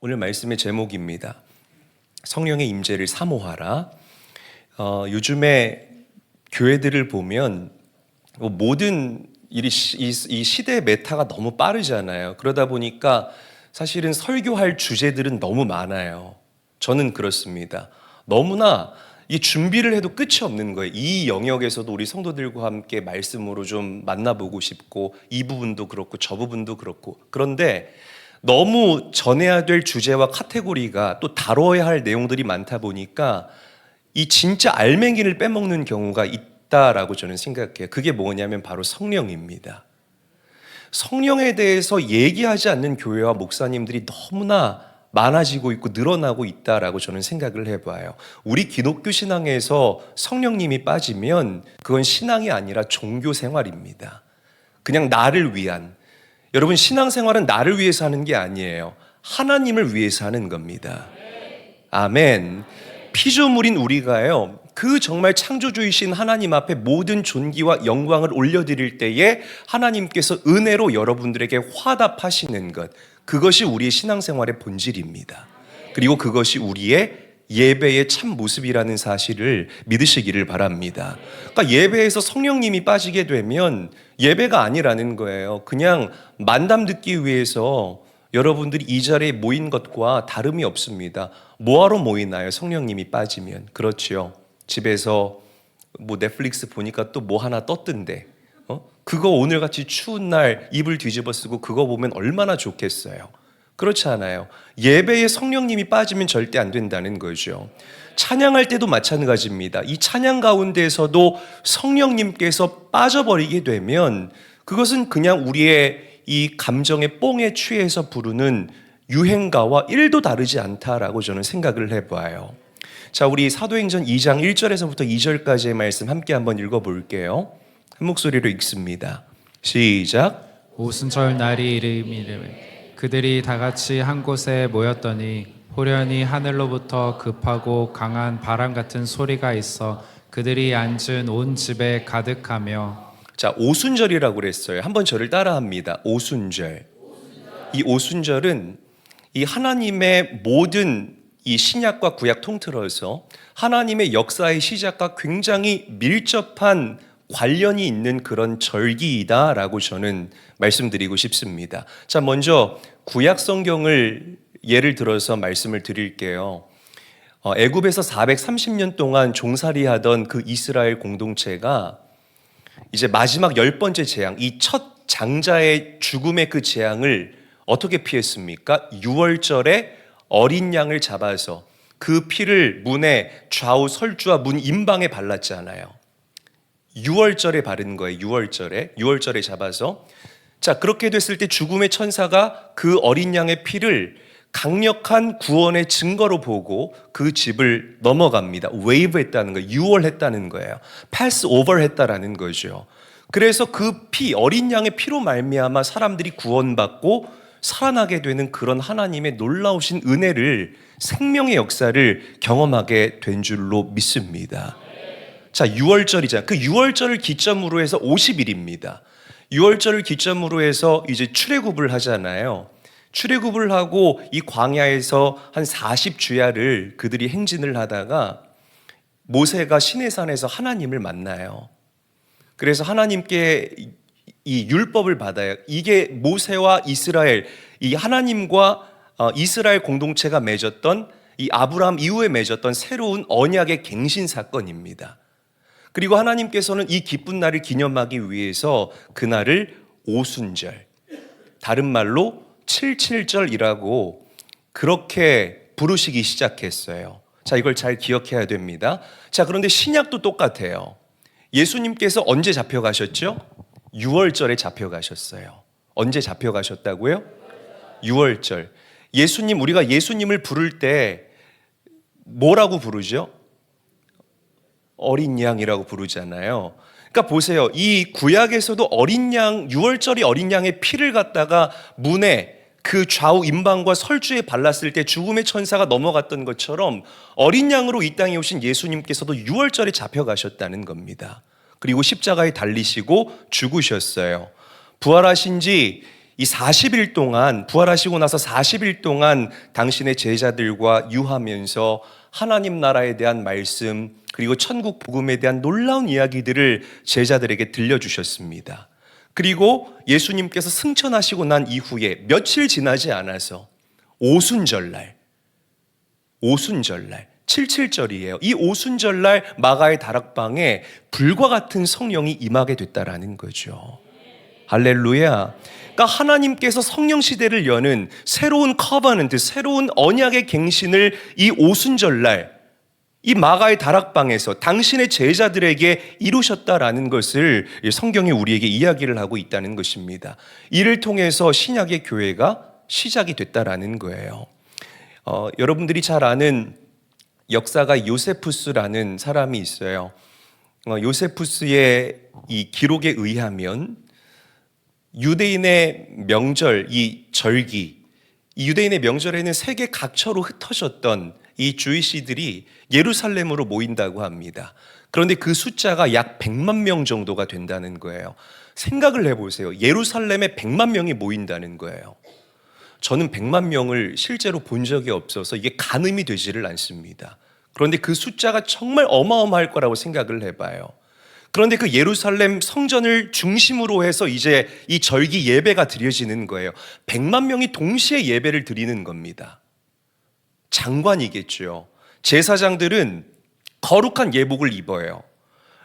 오늘 말씀의 제목입니다. 성령의 임재를 사모하라. 요즘에 교회들을 보면 모든 일이 이 시대의 메타가 너무 빠르잖아요. 그러다 보니까 사실은 설교할 주제들은 너무 많아요. 저는 그렇습니다. 너무나 이 준비를 해도 끝이 없는 거예요. 이 영역에서도 우리 성도들과 함께 말씀으로 좀 만나보고 싶고, 이 부분도 그렇고 저 부분도 그렇고. 그런데 너무 전해야 될 주제와 카테고리가 또 다뤄야 할 내용들이 많다 보니까 이 진짜 알맹이를 빼먹는 경우가 있다라고 저는 생각해요. 그게 뭐냐면 바로 성령입니다. 성령에 대해서 얘기하지 않는 교회와 목사님들이 너무나 많아지고 있고 늘어나고 있다라고 저는 생각을 해봐요. 우리 기독교 신앙에서 성령님이 빠지면 그건 신앙이 아니라 종교 생활입니다. 그냥 나를 위한, 여러분, 신앙생활은 나를 위해서 하는 게 아니에요. 하나님을 위해서 하는 겁니다. 아멘. 피조물인 우리가요, 그 정말 창조주이신 하나님 앞에 모든 존귀와 영광을 올려드릴 때에 하나님께서 은혜로 여러분들에게 화답하시는 것, 그것이 우리의 신앙생활의 본질입니다. 그리고 그것이 우리의 예배의 참 모습이라는 사실을 믿으시기를 바랍니다. 그러니까 예배에서 성령님이 빠지게 되면 예배가 아니라는 거예요. 그냥 만담 듣기 위해서 여러분들이 이 자리에 모인 것과 다름이 없습니다. 뭐하러 모이나요? 성령님이 빠지면. 그렇죠. 집에서 뭐 넷플릭스 보니까 또 뭐 하나 떴던데, 그거 오늘같이 추운 날 이불 뒤집어 쓰고 그거 보면 얼마나 좋겠어요. 그렇지 않아요. 예배에 성령님이 빠지면 절대 안 된다는 거죠. 찬양할 때도 마찬가지입니다. 이 찬양 가운데에서도 성령님께서 빠져버리게 되면 그것은 그냥 우리의 이 감정의 뽕에 취해서 부르는 유행가와 1도 다르지 않다라고 저는 생각을 해봐요. 자, 우리 사도행전 2장 1절에서부터 2절까지의 말씀 함께 한번 읽어볼게요. 한 목소리로 읽습니다. 시작. 오순절 날이 이르미래 그들이 다 같이 한 곳에 모였더니 호련히 하늘로부터 급하고 강한 바람 같은 소리가 있어 그들이 앉은 온 집에 가득하며. 자, 오순절이라고 그랬어요. 한번 저를 따라합니다. 오순절. 이 오순절은 이 하나님의 모든 이 신약과 구약 통틀어서 하나님의 역사의 시작과 굉장히 밀접한 관련이 있는 그런 절기이다라고 저는 말씀드리고 싶습니다. 자, 먼저 구약 성경을 예를 들어서 말씀을 드릴게요. 애굽에서 430년 동안 종살이하던 그 이스라엘 공동체가 이제 마지막 10번째 재앙, 이 첫 장자의 죽음의 그 재앙을 어떻게 피했습니까? 유월절에 어린 양을 잡아서 그 피를 문의 좌우 설주와 문 임방에 발랐잖아요. 6월절에 바른 거예요. 6월절에 잡아서. 자, 그렇게 됐을 때 죽음의 천사가 그 어린 양의 피를 강력한 구원의 증거로 보고 그 집을 넘어갑니다. 웨이브 했다는 거예요. 유월했다는 거예요. 패스 오버 했다라는 거죠. 그래서 그 피, 어린 양의 피로 말미암아 사람들이 구원받고 살아나게 되는 그런 하나님의 놀라우신 은혜를, 생명의 역사를 경험하게 된 줄로 믿습니다. 자, 6월절이잖아요. 그 6월절을 기점으로 해서 50일입니다. 6월절을 기점으로 해서 이제 출애굽을 하잖아요. 출애굽을 하고 이 광야에서 한 40주야를 그들이 행진을 하다가 모세가 시내산에서 하나님을 만나요. 그래서 하나님께 이 율법을 받아요. 이게 모세와 이스라엘, 이 하나님과 이스라엘 공동체가 맺었던, 이 아브라함 이후에 맺었던 새로운 언약의 갱신 사건입니다. 그리고 하나님께서는 이 기쁜 날을 기념하기 위해서 그날을 오순절, 다른 말로 77절이라고 그렇게 부르시기 시작했어요. 자, 이걸 잘 기억해야 됩니다. 자, 그런데 신약도 똑같아요. 예수님께서 언제 잡혀가셨죠? 6월절에 잡혀가셨어요. 언제 잡혀가셨다고요? 6월절. 우리가 예수님을 부를 때 뭐라고 부르죠? 어린 양이라고 부르잖아요. 그러니까 보세요. 이 구약에서도 어린 양, 6월절이 어린 양의 피를 갖다가 문에 그 좌우 임방과 설주에 발랐을 때 죽음의 천사가 넘어갔던 것처럼 어린 양으로 이 땅에 오신 예수님께서도 6월절에 잡혀가셨다는 겁니다. 그리고 십자가에 달리시고 죽으셨어요. 부활하신 지 이 40일 동안 부활하시고 나서 40일 동안 당신의 제자들과 유하면서 하나님 나라에 대한 말씀 그리고 천국 복음에 대한 놀라운 이야기들을 제자들에게 들려주셨습니다. 그리고 예수님께서 승천하시고 난 이후에 며칠 지나지 않아서 오순절날 77절이에요. 이 오순절날 마가의 다락방에 불과 같은 성령이 임하게 됐다라는 거죠. 할렐루야. 그러니까 하나님께서 성령 시대를 여는 새로운 커버넌트, 새로운 언약의 갱신을 이 오순절날 이 마가의 다락방에서 당신의 제자들에게 이루셨다라는 것을 성경이 우리에게 이야기를 하고 있다는 것입니다. 이를 통해서 신약의 교회가 시작이 됐다라는 거예요. 여러분들이 잘 아는 역사가 요세푸스라는 사람이 있어요. 요세푸스의 이 기록에 의하면 유대인의 명절, 이 절기, 이 유대인의 명절에는 세계 각처로 흩어졌던 이 주이시들이 예루살렘으로 모인다고 합니다. 그런데 그 숫자가 약 100만 명 정도가 된다는 거예요. 생각을 해보세요. 예루살렘에 100만 명이 모인다는 거예요. 저는 100만 명을 실제로 본 적이 없어서 이게 가늠이 되지를 않습니다. 그런데 그 숫자가 정말 어마어마할 거라고 생각을 해봐요. 그런데 그 예루살렘 성전을 중심으로 해서 이제 이 절기 예배가 드려지는 거예요. 100만 명이 동시에 예배를 드리는 겁니다. 장관이겠죠. 제사장들은 거룩한 예복을 입어요.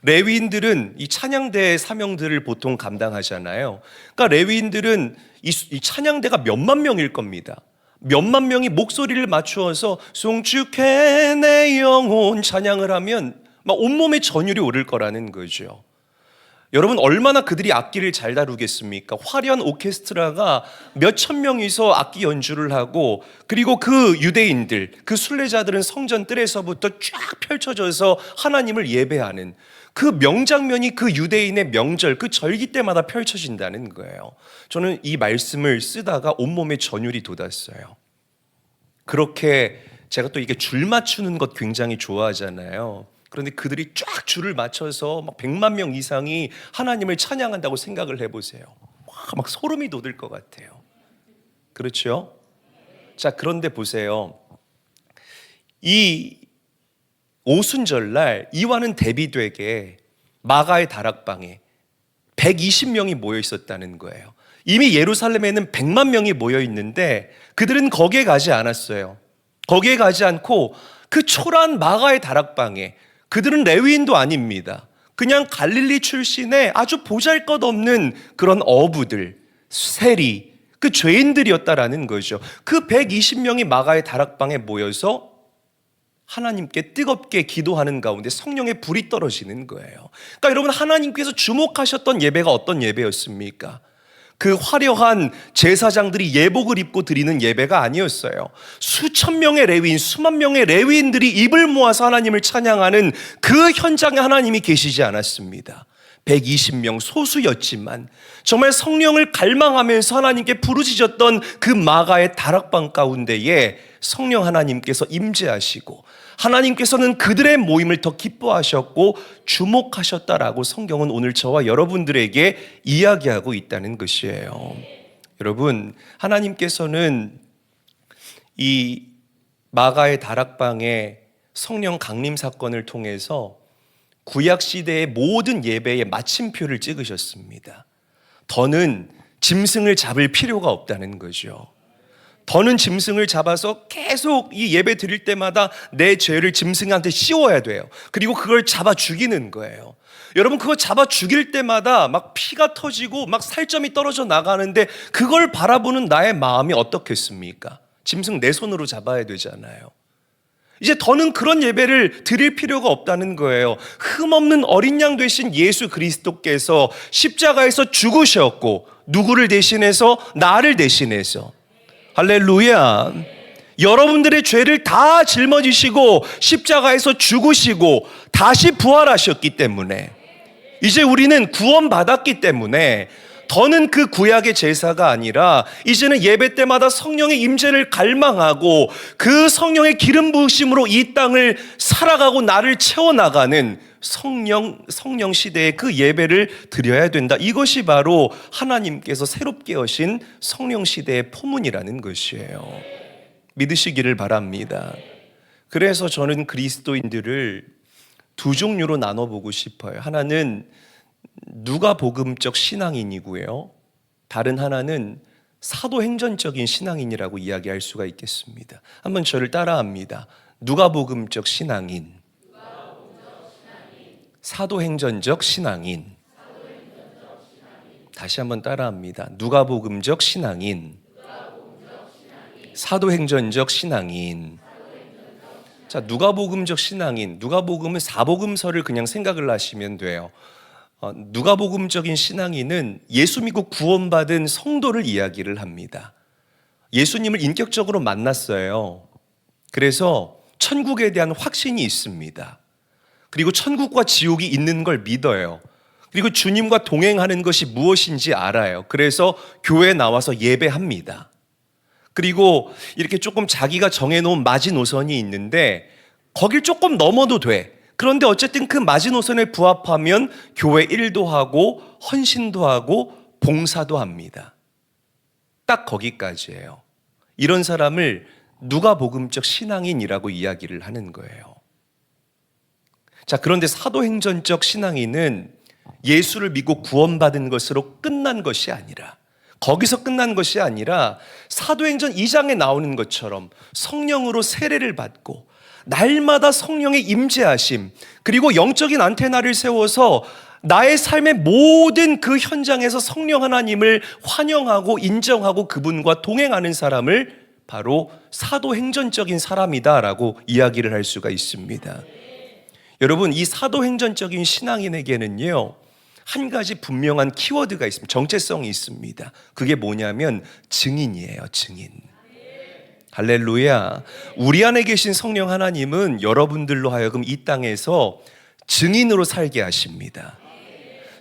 레위인들은 이 찬양대의 사명들을 보통 감당하잖아요. 그러니까 레위인들은 이 찬양대가 몇만 명일 겁니다. 몇만 명이 목소리를 맞추어서 송축해 내 영혼 찬양을 하면 막 온몸에 전율이 오를 거라는 거죠. 여러분 얼마나 그들이 악기를 잘 다루겠습니까? 화려한 오케스트라가 몇천 명이서 악기 연주를 하고 그리고 그 유대인들, 그 순례자들은 성전 뜰에서부터 쫙 펼쳐져서 하나님을 예배하는 그 명장면이 그 유대인의 명절, 그 절기 때마다 펼쳐진다는 거예요. 저는 이 말씀을 쓰다가 온몸에 전율이 돋았어요. 그렇게 제가 또 이게 줄 맞추는 것 굉장히 좋아하잖아요. 그런데 그들이 쫙 줄을 맞춰서 막 100만 명 이상이 하나님을 찬양한다고 생각을 해보세요. 막 소름이 돋을 것 같아요. 그렇죠? 자, 그런데 보세요. 이 오순절날 이와는 대비되게 마가의 다락방에 120명이 모여 있었다는 거예요. 이미 예루살렘에는 100만 명이 모여 있는데 그들은 거기에 가지 않았어요. 거기에 가지 않고 그 초라한 마가의 다락방에 그들은 레위인도 아닙니다. 그냥 갈릴리 출신의 아주 보잘것없는 그런 어부들, 세리, 그 죄인들이었다라는 거죠. 그 120명이 마가의 다락방에 모여서 하나님께 뜨겁게 기도하는 가운데 성령의 불이 떨어지는 거예요. 그러니까 여러분 하나님께서 주목하셨던 예배가 어떤 예배였습니까? 그 화려한 제사장들이 예복을 입고 드리는 예배가 아니었어요. 수천 명의 레위인, 수만 명의 레위인들이 입을 모아서 하나님을 찬양하는 그 현장에 하나님이 계시지 않았습니다. 120명 소수였지만 정말 성령을 갈망하면서 하나님께 부르짖었던 그 마가의 다락방 가운데에 성령 하나님께서 임재하시고 하나님께서는 그들의 모임을 더 기뻐하셨고 주목하셨다라고 성경은 오늘 저와 여러분들에게 이야기하고 있다는 것이에요. 여러분, 하나님께서는 이 마가의 다락방의 성령 강림 사건을 통해서 구약 시대의 모든 예배에 마침표를 찍으셨습니다. 더는 짐승을 잡을 필요가 없다는 거죠. 더는 짐승을 잡아서 계속 이 예배 드릴 때마다 내 죄를 짐승한테 씌워야 돼요. 그리고 그걸 잡아 죽이는 거예요. 여러분 그거 잡아 죽일 때마다 막 피가 터지고 막 살점이 떨어져 나가는데 그걸 바라보는 나의 마음이 어떻겠습니까? 짐승 내 손으로 잡아야 되잖아요. 이제 더는 그런 예배를 드릴 필요가 없다는 거예요. 흠없는 어린 양 되신 예수 그리스도께서 십자가에서 죽으셨고 누구를 대신해서? 나를 대신해서. 할렐루야. 여러분들의 죄를 다 짊어지시고 십자가에서 죽으시고 다시 부활하셨기 때문에 이제 우리는 구원받았기 때문에 더는 그 구약의 제사가 아니라 이제는 예배 때마다 성령의 임재를 갈망하고 그 성령의 기름 부으심으로 이 땅을 살아가고 나를 채워나가는 성령 시대에 그 예배를 드려야 된다. 이것이 바로 하나님께서 새롭게 여신 성령 시대의 포문이라는 것이에요. 믿으시기를 바랍니다. 그래서 저는 그리스도인들을 두 종류로 나눠보고 싶어요. 하나는 누가복음적 신앙인이고요. 다른 하나는 사도행전적인 신앙인이라고 이야기할 수가 있겠습니다. 한번 저를 따라합니다. 누가복음적 신앙인, 사도행전적 신앙인. 다시 한번 따라합니다. 누가복음적 신앙인, 사도행전적 신앙인. 자, 누가복음적 신앙인, 누가복음은 사복음서를 그냥 생각을 하시면 돼요. 누가복음적인 신앙인은 예수 믿고 구원받은 성도를 이야기를 합니다. 예수님을 인격적으로 만났어요. 그래서 천국에 대한 확신이 있습니다. 그리고 천국과 지옥이 있는 걸 믿어요. 그리고 주님과 동행하는 것이 무엇인지 알아요. 그래서 교회에 나와서 예배합니다. 그리고 이렇게 조금 자기가 정해놓은 마지노선이 있는데 거길 조금 넘어도 돼. 그런데 어쨌든 그 마지노선에 부합하면 교회 일도 하고 헌신도 하고 봉사도 합니다. 딱 거기까지예요. 이런 사람을 누가복음적 신앙인이라고 이야기를 하는 거예요. 자, 그런데 사도행전적 신앙인은 예수를 믿고 구원받은 것으로 끝난 것이 아니라, 거기서 끝난 것이 아니라 사도행전 2장에 나오는 것처럼 성령으로 세례를 받고 날마다 성령의 임재하심, 그리고 영적인 안테나를 세워서 나의 삶의 모든 그 현장에서 성령 하나님을 환영하고 인정하고 그분과 동행하는 사람을 바로 사도행전적인 사람이다라고 이야기를 할 수가 있습니다. 여러분, 이 사도행전적인 신앙인에게는요, 한 가지 분명한 키워드가 있습니다. 정체성이 있습니다. 그게 뭐냐면 증인이에요. 증인. 할렐루야. 우리 안에 계신 성령 하나님은 여러분들로 하여금 이 땅에서 증인으로 살게 하십니다.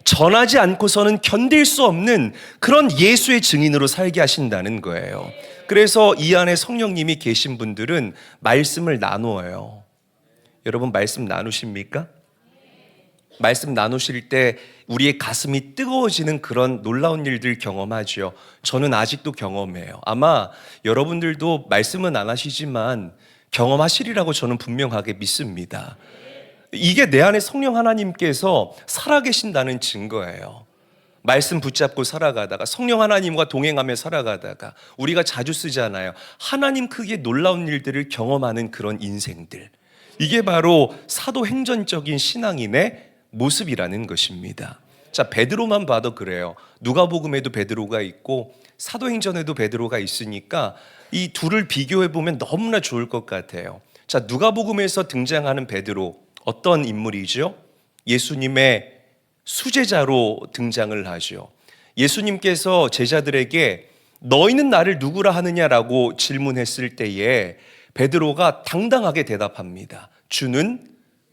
전하지 않고서는 견딜 수 없는 그런 예수의 증인으로 살게 하신다는 거예요. 그래서 이 안에 성령님이 계신 분들은 말씀을 나누어요. 여러분, 말씀 나누십니까? 말씀 나누실 때 우리의 가슴이 뜨거워지는 그런 놀라운 일들 경험하죠. 저는 아직도 경험해요. 아마 여러분들도 말씀은 안 하시지만 경험하시리라고 저는 분명하게 믿습니다. 이게 내 안에 성령 하나님께서 살아계신다는 증거예요. 말씀 붙잡고 살아가다가, 성령 하나님과 동행하며 살아가다가, 우리가 자주 쓰잖아요. 하나님 크기의 놀라운 일들을 경험하는 그런 인생들. 이게 바로 사도행전적인 신앙인의 모습이라는 것입니다. 자, 베드로만 봐도 그래요. 누가복음에도 베드로가 있고 사도행전에도 베드로가 있으니까 이 둘을 비교해 보면 너무나 좋을 것 같아요. 자, 누가복음에서 등장하는 베드로, 어떤 인물이죠? 예수님의 수제자로 등장을 하죠. 예수님께서 제자들에게 너희는 나를 누구라 하느냐라고 질문했을 때에 베드로가 당당하게 대답합니다. 주는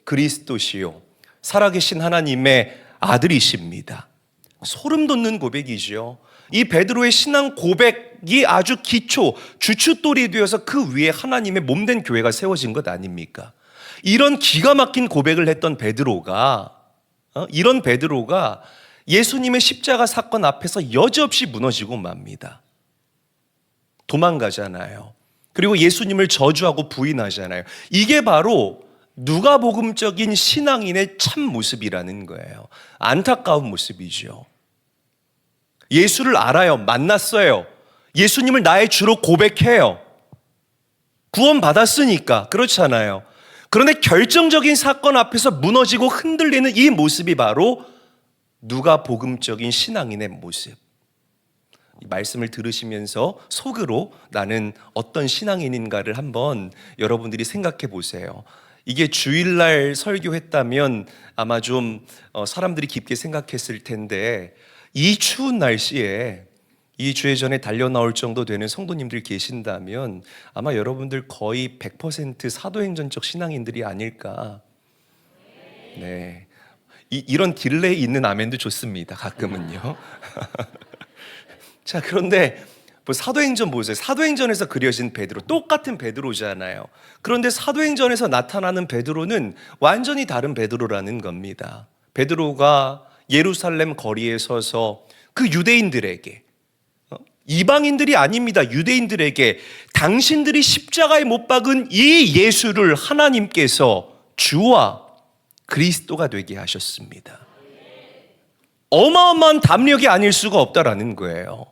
그리스도시요 살아계신 하나님의 아들이십니다. 소름 돋는 고백이죠. 이 베드로의 신앙 고백이 아주 기초, 주춧돌이 되어서 그 위에 하나님의 몸된 교회가 세워진 것 아닙니까? 이런 기가 막힌 고백을 했던 베드로가, 이런 베드로가 예수님의 십자가 사건 앞에서 여지없이 무너지고 맙니다. 도망가잖아요. 그리고 예수님을 저주하고 부인하잖아요. 이게 바로 누가복음적인 신앙인의 참 모습이라는 거예요. 안타까운 모습이죠. 예수를 알아요. 만났어요. 예수님을 나의 주로 고백해요. 구원받았으니까. 그렇잖아요. 그런데 결정적인 사건 앞에서 무너지고 흔들리는 이 모습이 바로 누가복음적인 신앙인의 모습. 이 말씀을 들으시면서 속으로 나는 어떤 신앙인인가를 한번 여러분들이 생각해 보세요. 이게 주일날 설교했다면 아마 좀 사람들이 깊게 생각했을 텐데, 이 추운 날씨에 이 주에 전에 달려 나올 정도 되는 성도님들 계신다면 아마 여러분들 거의 100% 사도행전적 신앙인들이 아닐까. 네, 이런 딜레이 있는 아멘도 좋습니다. 가끔은요. 자, 그런데 뭐 사도행전 보세요. 사도행전에서 그려진 베드로, 똑같은 베드로잖아요. 그런데 사도행전에서 나타나는 베드로는 완전히 다른 베드로라는 겁니다. 베드로가 예루살렘 거리에 서서 그 유대인들에게, 이방인들이 아닙니다. 유대인들에게 당신들이 십자가에 못 박은 이 예수를 하나님께서 주와 그리스도가 되게 하셨습니다. 어마어마한 담력이 아닐 수가 없다라는 거예요.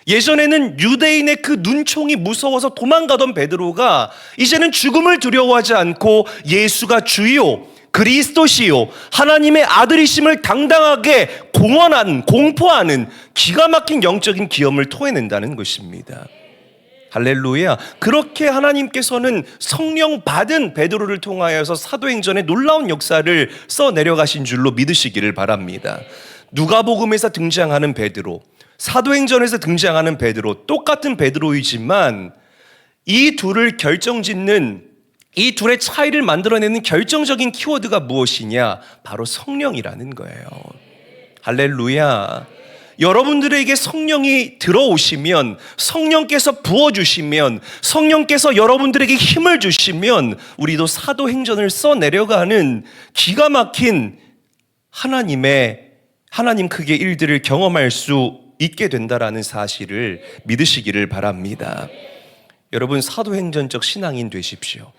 예전에는 유대인의 그 눈총이 무서워서 도망가던 베드로가 이제는 죽음을 두려워하지 않고 예수가 주요 그리스도시요 하나님의 아들이심을 당당하게 공포하는 기가 막힌 영적인 기염을 토해낸다는 것입니다. 할렐루야. 그렇게 하나님께서는 성령 받은 베드로를 통하여서 사도행전의 놀라운 역사를 써내려가신 줄로 믿으시기를 바랍니다. 누가복음에서 등장하는 베드로, 사도행전에서 등장하는 베드로, 똑같은 베드로이지만 이 둘을 결정짓는, 이 둘의 차이를 만들어내는 결정적인 키워드가 무엇이냐? 바로 성령이라는 거예요. 할렐루야. 여러분들에게 성령이 들어오시면, 성령께서 부어주시면, 성령께서 여러분들에게 힘을 주시면 우리도 사도행전을 써내려가는 기가 막힌 하나님 크기의 일들을 경험할 수 있게 된다라는 사실을 믿으시기를 바랍니다. 여러분, 사도행전적 신앙인 되십시오.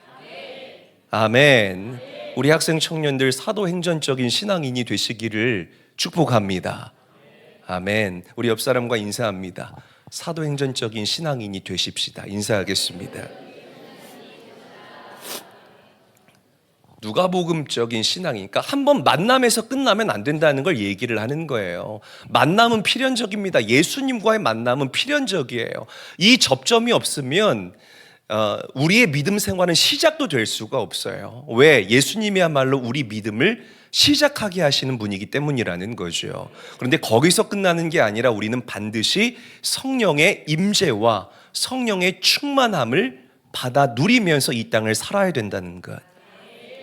아멘. 우리 학생 청년들 사도행전적인 신앙인이 되시기를 축복합니다. 아멘. 우리 옆 사람과 인사합니다. 사도행전적인 신앙인이 되십시다. 인사하겠습니다. 누가복음적인 신앙이니까 한번 만남에서 끝나면 안 된다는 걸 얘기를 하는 거예요. 만남은 필연적입니다. 예수님과의 만남은 필연적이에요. 이 접점이 없으면 우리의 믿음 생활은 시작도 될 수가 없어요. 왜? 예수님이야말로 우리 믿음을 시작하게 하시는 분이기 때문이라는 거죠. 그런데 거기서 끝나는 게 아니라 우리는 반드시 성령의 임재와 성령의 충만함을 받아 누리면서 이 땅을 살아야 된다는 것.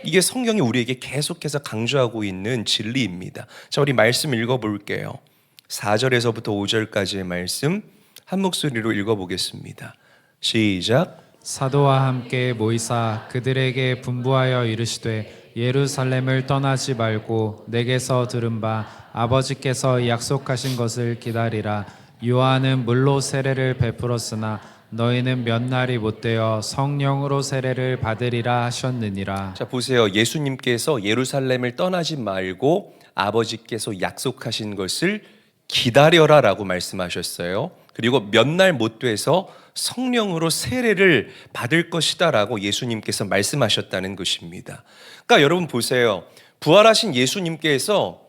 이게 성경이 우리에게 계속해서 강조하고 있는 진리입니다. 자, 우리 말씀 읽어볼게요. 4절에서부터 5절까지의 말씀 한 목소리로 읽어보겠습니다. 시작. 사도와 함께 모이사 그들에게 분부하여 이르시되 예루살렘을 떠나지 말고 내게서 들은 바 아버지께서 약속하신 것을 기다리라. 요한은 물로 세례를 베풀었으나 너희는 몇 날이 못되어 성령으로 세례를 받으리라 하셨느니라. 자, 보세요. 예수님께서 예루살렘을 떠나지 말고 아버지께서 약속하신 것을 기다려라 라고 말씀하셨어요. 그리고 몇 날 못 돼서 성령으로 세례를 받을 것이다 라고 예수님께서 말씀하셨다는 것입니다. 그러니까 여러분 보세요. 부활하신 예수님께서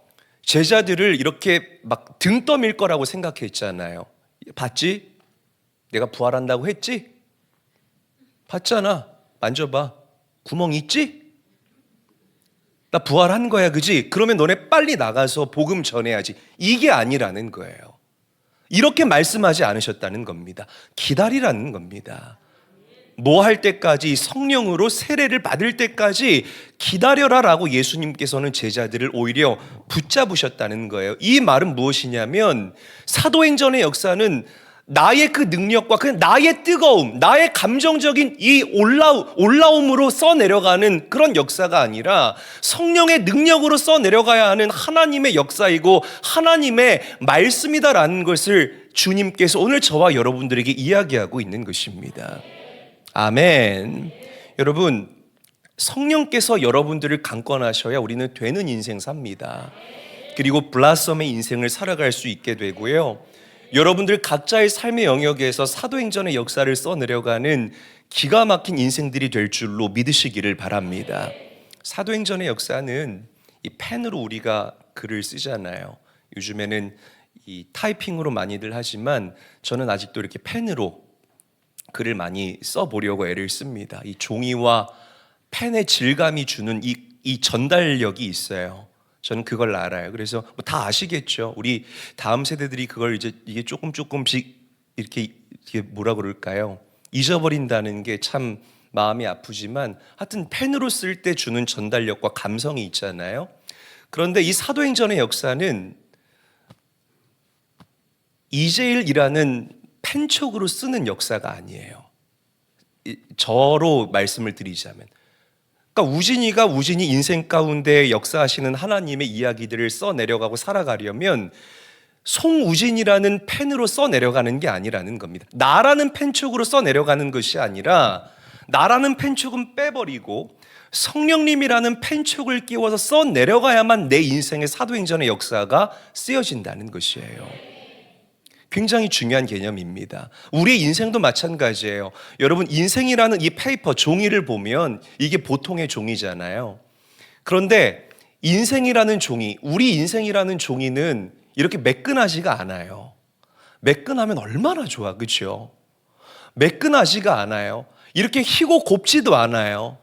제자들을 이렇게 막 등 떠밀 거라고 생각했잖아요. 봤지? 내가 부활한다고 했지? 봤잖아. 만져봐. 구멍 있지? 나 부활한 거야, 그지? 그러면 너네 빨리 나가서 복음 전해야지. 이게 아니라는 거예요. 이렇게 말씀하지 않으셨다는 겁니다. 기다리라는 겁니다. 뭐 할 때까지? 성령으로 세례를 받을 때까지 기다려라 라고 예수님께서는 제자들을 오히려 붙잡으셨다는 거예요. 이 말은 무엇이냐면 사도행전의 역사는 나의 그 능력과 그 나의 뜨거움, 나의 감정적인 이 올라옴으로 써내려가는 그런 역사가 아니라 성령의 능력으로 써내려가야 하는 하나님의 역사이고 하나님의 말씀이다라는 것을 주님께서 오늘 저와 여러분들에게 이야기하고 있는 것입니다. 아멘. 여러분, 성령께서 여러분들을 강권하셔야 우리는 되는 인생 삽니다. 그리고 블라썸의 인생을 살아갈 수 있게 되고요. 여러분들 각자의 삶의 영역에서 사도행전의 역사를 써내려가는 기가 막힌 인생들이 될 줄로 믿으시기를 바랍니다. 사도행전의 역사는 이 펜으로 우리가 글을 쓰잖아요. 요즘에는 이 타이핑으로 많이들 하지만 저는 아직도 이렇게 펜으로 글을 많이 써보려고 애를 씁니다. 이 종이와 펜의 질감이 주는 이 전달력이 있어요. 저는 그걸 알아요. 그래서 뭐 다 아시겠죠. 우리 다음 세대들이 그걸 이게 조금씩 이렇게 뭐라 그럴까요? 잊어버린다는 게 참 마음이 아프지만 하여튼 펜으로 쓸 때 주는 전달력과 감성이 있잖아요. 그런데 이 사도행전의 역사는 이제일이라는 펜촉으로 쓰는 역사가 아니에요. 저로 말씀을 드리자면, 그러니까 우진이 인생 가운데 역사하시는 하나님의 이야기들을 써내려가고 살아가려면 송우진이라는 펜으로 써내려가는 게 아니라는 겁니다. 나라는 펜촉으로 써내려가는 것이 아니라 나라는 펜촉은 빼버리고 성령님이라는 펜촉을 끼워서 써내려가야만 내 인생의 사도행전의 역사가 쓰여진다는 것이에요. 굉장히 중요한 개념입니다. 우리의 인생도 마찬가지예요. 여러분, 인생이라는 이 페이퍼, 종이를 보면 이게 보통의 종이잖아요. 그런데 인생이라는 종이, 우리 인생이라는 종이는 이렇게 매끈하지가 않아요. 매끈하면 얼마나 좋아, 그렇죠? 매끈하지가 않아요. 이렇게 희고 곱지도 않아요.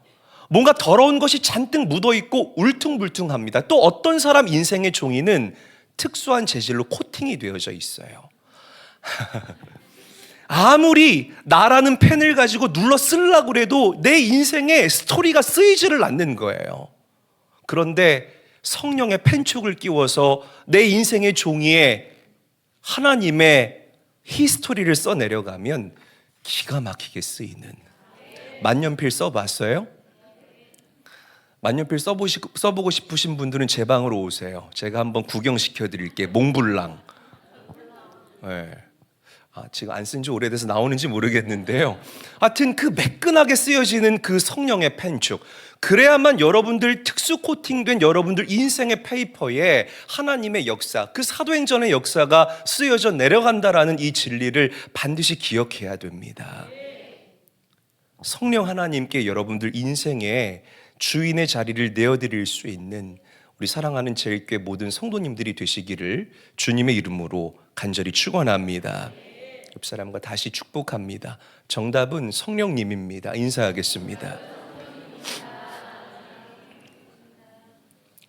뭔가 더러운 것이 잔뜩 묻어있고 울퉁불퉁합니다. 또 어떤 사람 인생의 종이는 특수한 재질로 코팅이 되어져 있어요. 아무리 나라는 펜을 가지고 눌러 쓰려고 해도 내 인생에 스토리가 쓰이지를 않는 거예요. 그런데 성령의 펜촉을 끼워서 내 인생의 종이에 하나님의 히스토리를 써내려가면 기가 막히게 쓰이는. 만년필 써봤어요? 만년필 써보고 싶으신 분들은 제 방으로 오세요. 제가 한번 구경시켜 드릴게요. 몽블랑. 네. 지금 안 쓴 지 오래돼서 나오는지 모르겠는데요. 하여튼 그 매끈하게 쓰여지는 그 성령의 펜촉, 그래야만 여러분들 특수 코팅된 여러분들 인생의 페이퍼에 하나님의 역사, 그 사도행전의 역사가 쓰여져 내려간다라는 이 진리를 반드시 기억해야 됩니다. 성령 하나님께 여러분들 인생에 주인의 자리를 내어드릴 수 있는 우리 사랑하는 제일교회 모든 성도님들이 되시기를 주님의 이름으로 간절히 축원합니다. 옆 사람과 다시 축복합니다. 정답은 성령님입니다. 인사하겠습니다.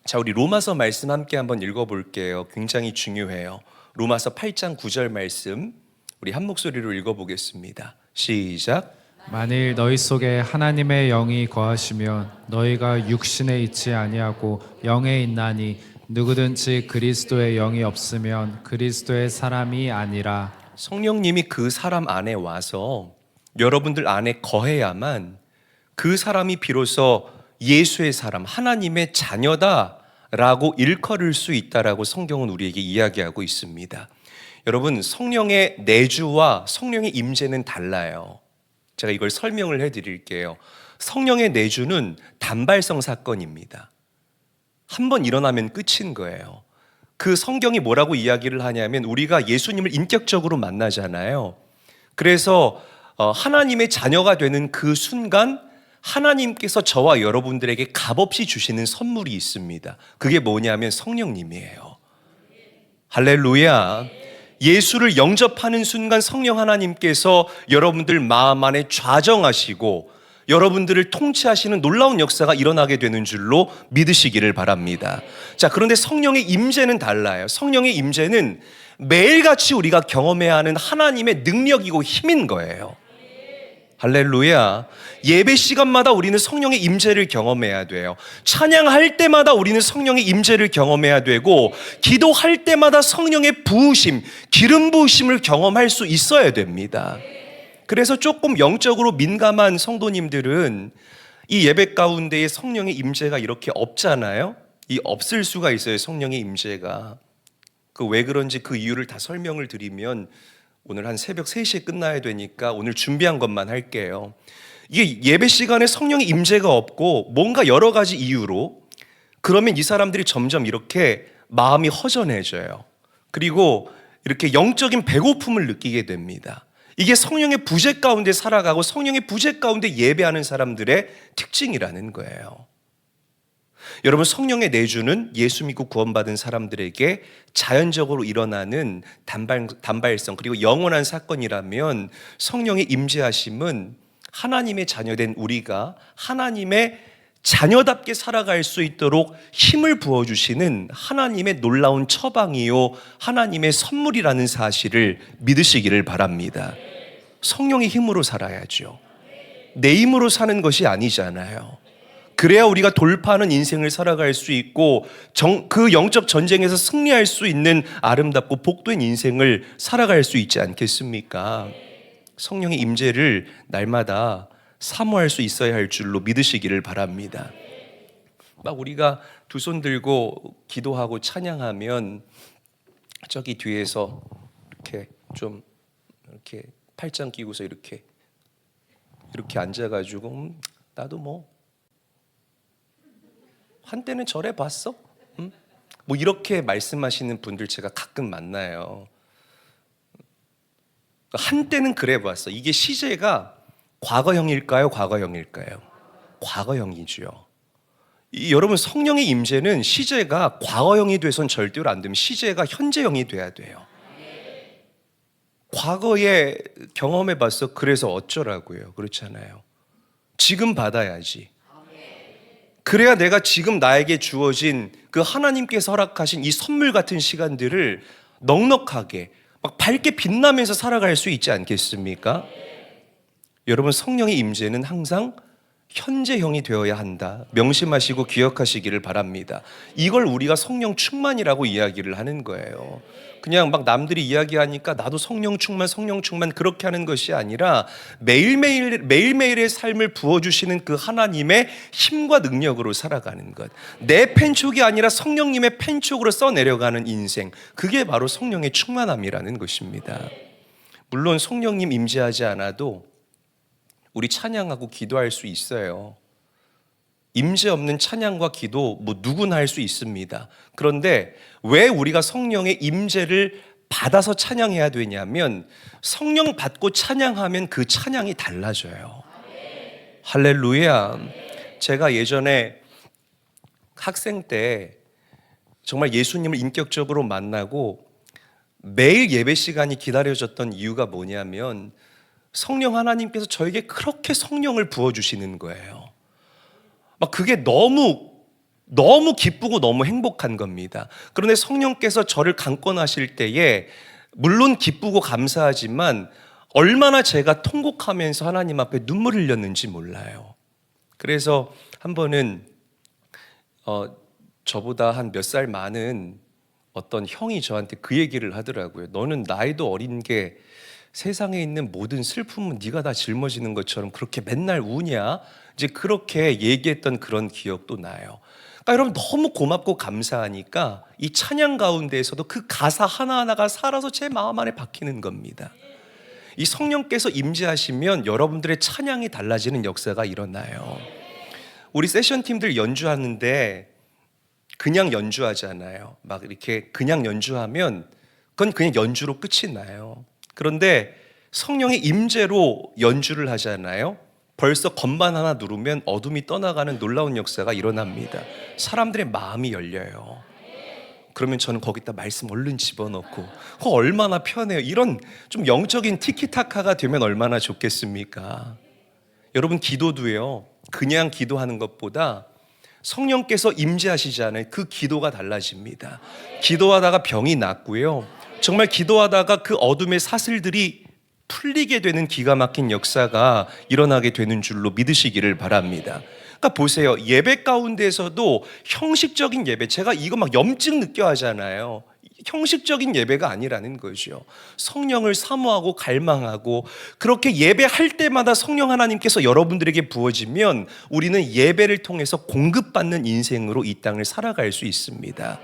자, 우리 로마서 말씀 함께 한번 읽어볼게요. 굉장히 중요해요. 로마서 8장 9절 말씀 우리 한 목소리로 읽어보겠습니다. 시작. 만일 너희 속에 하나님의 영이 거하시면 너희가 육신에 있지 아니하고 영에 있나니 누구든지 그리스도의 영이 없으면 그리스도의 사람이 아니라. 성령님이 그 사람 안에 와서 여러분들 안에 거해야만 그 사람이 비로소 예수의 사람, 하나님의 자녀다라고 일컬을 수 있다라고 성경은 우리에게 이야기하고 있습니다. 여러분, 성령의 내주와 성령의 임재는 달라요. 제가 이걸 설명을 해드릴게요. 성령의 내주는 단발성 사건입니다. 한번 일어나면 끝인 거예요. 그 성경이 뭐라고 이야기를 하냐면 우리가 예수님을 인격적으로 만나잖아요. 그래서 하나님의 자녀가 되는 그 순간 하나님께서 저와 여러분들에게 값없이 주시는 선물이 있습니다. 그게 뭐냐면 성령님이에요. 할렐루야. 예수를 영접하는 순간 성령 하나님께서 여러분들 마음 안에 좌정하시고 여러분들을 통치하시는 놀라운 역사가 일어나게 되는 줄로 믿으시기를 바랍니다. 자, 그런데 성령의 임재는 달라요. 성령의 임재는 매일같이 우리가 경험해야 하는 하나님의 능력이고 힘인 거예요. 할렐루야. 예배 시간마다 우리는 성령의 임재를 경험해야 돼요. 찬양할 때마다 우리는 성령의 임재를 경험해야 되고 기도할 때마다 성령의 부으심, 기름 부으심을 경험할 수 있어야 됩니다. 그래서 조금 영적으로 민감한 성도님들은 이 예배 가운데에 성령의 임재가 이렇게 없잖아요. 이 없을 수가 있어요. 성령의 임재가. 그 왜 그런지 그 이유를 다 설명을 드리면 오늘 한 새벽 3시에 끝나야 되니까 오늘 준비한 것만 할게요. 이게 예배 시간에 성령의 임재가 없고 뭔가 여러 가지 이유로 그러면 이 사람들이 점점 이렇게 마음이 허전해져요. 그리고 이렇게 영적인 배고픔을 느끼게 됩니다. 이게 성령의 부재 가운데 살아가고 성령의 부재 가운데 예배하는 사람들의 특징이라는 거예요. 여러분, 성령의 내주는 예수 믿고 구원받은 사람들에게 자연적으로 일어나는 단발성 그리고 영원한 사건이라면 성령의 임재하심은 하나님의 자녀된 우리가 하나님의 자녀답게 살아갈 수 있도록 힘을 부어주시는 하나님의 놀라운 처방이요 하나님의 선물이라는 사실을 믿으시기를 바랍니다. 성령의 힘으로 살아야죠. 내 힘으로 사는 것이 아니잖아요. 그래야 우리가 돌파하는 인생을 살아갈 수 있고 그 영적 전쟁에서 승리할 수 있는 아름답고 복된 인생을 살아갈 수 있지 않겠습니까? 성령의 임재를 날마다 사모할 수 있어야 할 줄로 믿으시기를 바랍니다. 막 우리가 두 손 들고 기도하고 찬양하면 저기 뒤에서 이렇게 좀 이렇게 팔짱 끼고서 이렇게 앉아가지고 나도 뭐 한때는 저래 봤어? 뭐 이렇게 말씀하시는 분들 제가 가끔 만나요. 한때는 그래 봤어. 이게 시제가 과거형일까요? 과거형일까요? 과거형이죠. 여러분, 성령의 임재는 시제가 과거형이 돼선 절대로 안 됩니다. 시제가 현재형이 돼야 돼요. 과거에 경험해 봤어. 그래서 어쩌라고요? 그렇잖아요. 지금 받아야지. 그래야 내가 지금 나에게 주어진 그 하나님께서 허락하신 이 선물 같은 시간들을 넉넉하게 막 밝게 빛나면서 살아갈 수 있지 않겠습니까? 여러분, 성령의 임재는 항상 현재형이 되어야 한다. 명심하시고 기억하시기를 바랍니다. 이걸 우리가 성령 충만이라고 이야기를 하는 거예요. 그냥 막 남들이 이야기하니까 나도 성령 충만 그렇게 하는 것이 아니라 매일매일의 삶을 부어주시는 그 하나님의 힘과 능력으로 살아가는 것. 내 펜촉이 아니라 성령님의 펜촉으로 써내려가는 인생. 그게 바로 성령의 충만함이라는 것입니다. 물론 성령님 임재하지 않아도 우리 찬양하고 기도할 수 있어요. 임재 없는 찬양과 기도 뭐 누구나 할 수 있습니다. 그런데 왜 우리가 성령의 임재를 받아서 찬양해야 되냐면 성령 받고 찬양하면 그 찬양이 달라져요. 할렐루야. 제가 예전에 학생 때 정말 예수님을 인격적으로 만나고 매일 예배 시간이 기다려졌던 이유가 뭐냐면 성령 하나님께서 저에게 그렇게 성령을 부어주시는 거예요. 막 그게 너무 기쁘고 너무 행복한 겁니다. 그런데 성령께서 저를 강권하실 때에 물론 기쁘고 감사하지만 얼마나 제가 통곡하면서 하나님 앞에 눈물을 흘렸는지 몰라요. 그래서 한 번은 저보다 한 몇 살 많은 어떤 형이 저한테 그 얘기를 하더라고요. 너는 나이도 어린 게 세상에 있는 모든 슬픔은 네가 다 짊어지는 것처럼 그렇게 맨날 우냐? 이제 그렇게 얘기했던 그런 기억도 나요. 그러니까 여러분, 너무 고맙고 감사하니까 이 찬양 가운데에서도 그 가사 하나하나가 살아서 제 마음 안에 박히는 겁니다. 이 성령께서 임재하시면 여러분들의 찬양이 달라지는 역사가 일어나요. 우리 세션 팀들 연주하는데 그냥 연주하잖아요. 막 이렇게 그냥 연주하면 그건 그냥 연주로 끝이 나요. 그런데 성령의 임재로 연주를 하잖아요. 벌써 건반 하나 누르면 어둠이 떠나가는 놀라운 역사가 일어납니다. 사람들의 마음이 열려요. 그러면 저는 거기다 말씀 얼른 집어넣고 얼마나 편해요. 이런 좀 영적인 티키타카가 되면 얼마나 좋겠습니까? 여러분, 기도도요, 그냥 기도하는 것보다 성령께서 임재하시잖아요. 그 기도가 달라집니다. 기도하다가 병이 낫고요, 정말 기도하다가 그 어둠의 사슬들이 풀리게 되는 기가 막힌 역사가 일어나게 되는 줄로 믿으시기를 바랍니다. 그러니까 보세요. 예배 가운데서도 형식적인 예배, 제가 이거 막 염증 느껴 하잖아요. 형식적인 예배가 아니라는 거죠. 성령을 사모하고 갈망하고 그렇게 예배할 때마다 성령 하나님께서 여러분들에게 부어지면 우리는 예배를 통해서 공급받는 인생으로 이 땅을 살아갈 수 있습니다.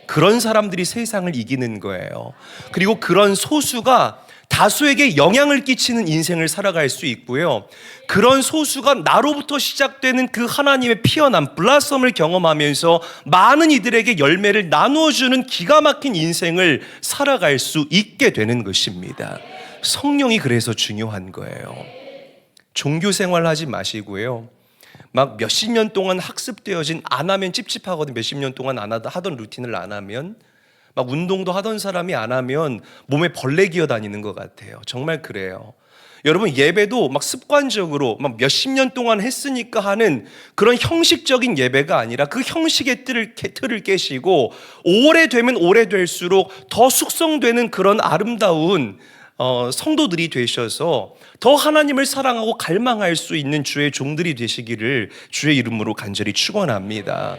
그런 사람들이 세상을 이기는 거예요. 그리고 그런 소수가 다수에게 영향을 끼치는 인생을 살아갈 수 있고요, 그런 소수가 나로부터 시작되는 그 하나님의 피어남, 블라썸을 경험하면서 많은 이들에게 열매를 나누어주는 기가 막힌 인생을 살아갈 수 있게 되는 것입니다. 성령이 그래서 중요한 거예요. 종교 생활 하지 마시고요, 막 몇십 년 동안 학습되어진, 안 하면 찝찝하거든. 몇십 년 동안 안 하던 루틴을 안 하면, 막 운동도 하던 사람이 안 하면 몸에 벌레 기어다니는 것 같아요. 정말 그래요. 여러분, 예배도 막 습관적으로 막 몇십 년 동안 했으니까 하는 그런 형식적인 예배가 아니라 그 형식의 틀을 깨시고 오래되면 오래될수록 더 숙성되는 그런 아름다운 성도들이 되셔서 더 하나님을 사랑하고 갈망할 수 있는 주의 종들이 되시기를 주의 이름으로 간절히 축원합니다.